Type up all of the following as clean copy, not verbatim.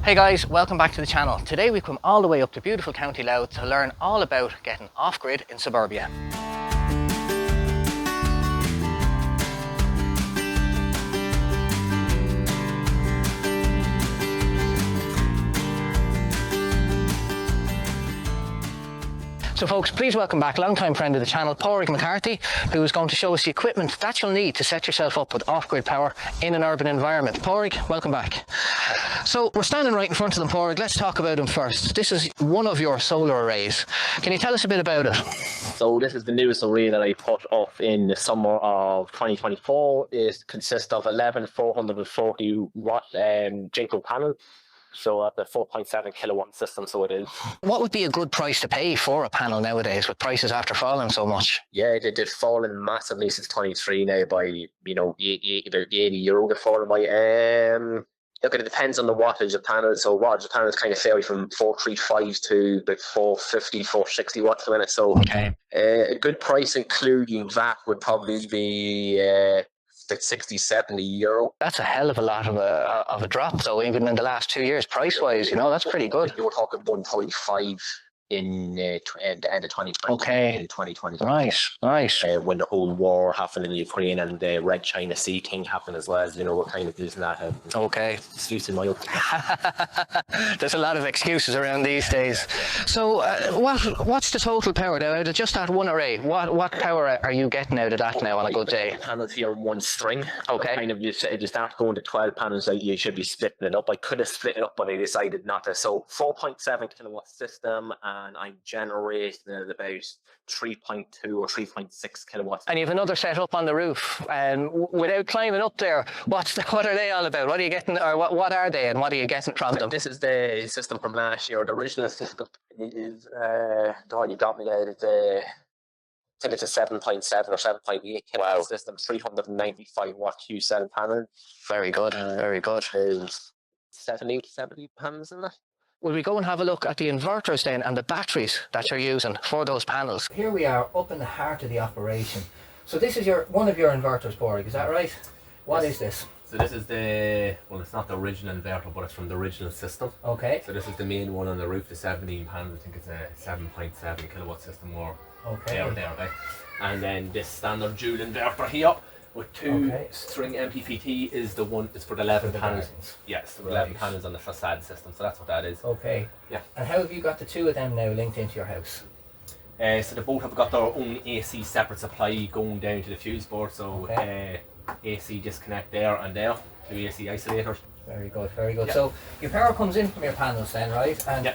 Hey guys, welcome back to the channel. Today we've come all the way up to beautiful County Louth to learn all about getting off-grid in suburbia. So folks, please welcome back long-time friend of the channel, Padraig McCarthy, who is going to show us the equipment that you'll need to set yourself up with off-grid power in an urban environment. Padraig, welcome back. So we're standing right in front of them, Padraig. Let's talk about them first. This is one of your solar arrays. Can you tell us a bit about it? So this is the newest array that I put off in the summer of 2024. It consists of 11 440 watt Jinko panels. So at the 4.7 kilowatt system, so it is. What would be a good price to pay for a panel nowadays with prices after falling so much? Yeah, they did fallen massively since 23 now by, about €80 they're falling by. Look, it depends on the wattage of panels. So wattage of panels kind of vary from 435 to about 450, 460 watts a minute. So okay. A good price including VAT would probably be like 60, 70 euro. That's a hell of a lot of a drop though, even in the last 2 years, price wise, that's pretty good. You were talking 135 in the end of 2020. Okay. In 2020. Nice. When the whole war happened in Ukraine and the Red China Sea thing happened as well, we're kind of using that. Okay. Excuse in my There's a lot of excuses around these days. So what's the total power now out of just that one array? What power are you getting out of that now on a good day? Panels here on one string. Okay. Kind of you start going to 12 panels, you should be splitting it up. I could have split it up, but I decided not to. So 4.7 kilowatt system, and I'm generating at about 3.2 or 3.6 kilowatts. And you have another set up on the roof, and without climbing up there, what are they all about? What are you getting, or what are they, and what are you getting from them? This is the system from last year. The original system is you got me there. I think it's a 7.7 or 7.8 kilowatt system, 395 watt Q7 panel. Very good, very good. 70 panels in that. Will we go and have a look at the inverters then and the batteries that you're using for those panels? Here we are up in the heart of the operation. So this is one of your inverters, Porig, is that right? What is this? So this is it's not the original inverter, but it's from the original system. Okay. So this is the main one on the roof, the 17 panels. I think it's a 7.7 kilowatt system or there. And then this standard dual inverter here with two string MPPT is the one. It's for the 11 panels. Yes, the 11 panels on the facade system. So that's what that is. Okay. Yeah. And how have you got the two of them now linked into your house? So they both have got their own AC separate supply going down to the fuse board. So AC disconnect there and there, two AC isolators. Very good, very good. Yeah. So your power comes in from your panels then, right? And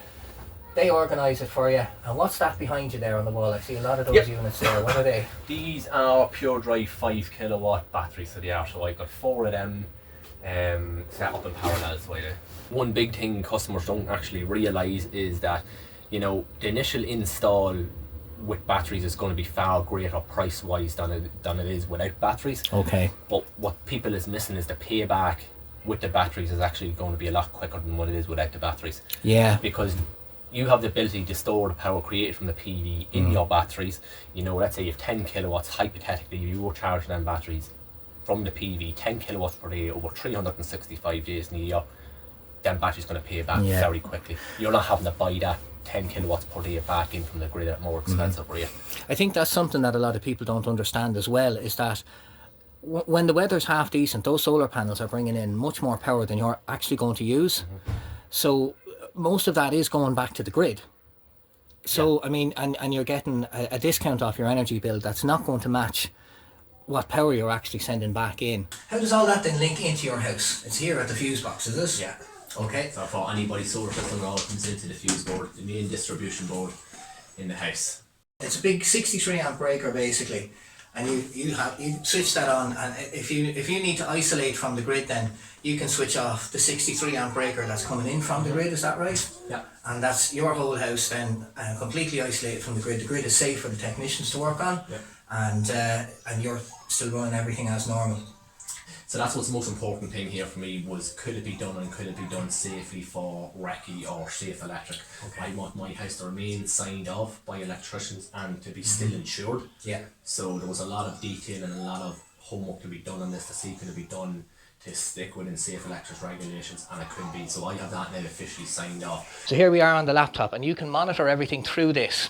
they organise it for you. And what's that behind you there on the wall? I see a lot of those units there. What are they? These are pure drive 5 kilowatt batteries, so they are. So I've got 4 of them set up in parallel. So one big thing customers don't actually realise is that, the initial install with batteries is going to be far greater price wise than it is without batteries. Okay. But what people is missing is the payback with the batteries is actually going to be a lot quicker than what it is without the batteries. Yeah. Because you have the ability to store the power created from the PV in your batteries. Let's say you have 10 kilowatts, hypothetically, you were charging them batteries from the PV, 10 kilowatts per day over 365 days in a year, then battery's going to pay back very quickly. You're not having to buy that 10 kilowatts per day back in from the grid at a more expensive rate. I think that's something that a lot of people don't understand as well, is that when the weather's half decent, those solar panels are bringing in much more power than you're actually going to use. So most of that is going back to the grid. So I mean, and you're getting a discount off your energy bill that's not going to match what power you're actually sending back in. How does all that then link into your house? It's here at the fuse box, is it? Yeah. Okay. So for anybody's solar system, it all comes into the fuse board, the main distribution board in the house. It's a big 63 amp breaker basically, and you switch that on, and if you need to isolate from the grid, then you can switch off the 63 amp breaker that's coming in from the grid. Is that right? Yeah. And that's your whole house then completely isolated from the grid. The grid is safe for the technicians to work on, and you're still running everything as normal. So that's what's the most important thing here for me was, could it be done and could it be done safely for recce or safe electric? I want my house to remain signed off by electricians and to be still insured. Yeah. So there was a lot of detail and a lot of homework to be done on this to see could it be done to stick within safe electric regulations, and it could be. So I have that now officially signed off. So here we are on the laptop, and you can monitor everything through this.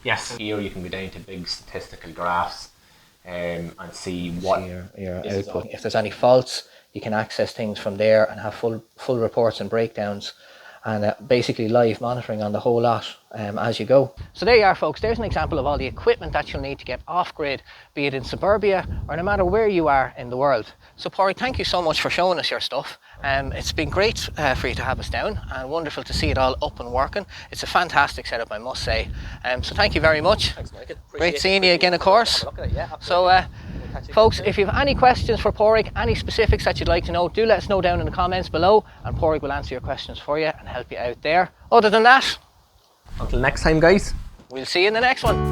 Yes. Here you can go down to big statistical graphs and see what your output. If there's any faults, you can access things from there and have full reports and breakdowns, and basically live monitoring on the whole lot as you go. So there you are, folks. There's an example of all the equipment that you'll need to get off grid, be it in suburbia or no matter where you are in the world. So Porig, thank you so much for showing us your stuff. It's been great for you to have us down, and wonderful to see it all up and working. It's a fantastic setup, I must say. So thank you very much. Thanks, Michael. Great seeing you again, of course. So folks, if you have any questions for Porig, any specifics that you'd like to know, do let us know down in the comments below, and Porig will answer your questions for you and help you out there. Other than that, until next time, guys, we'll see you in the next one.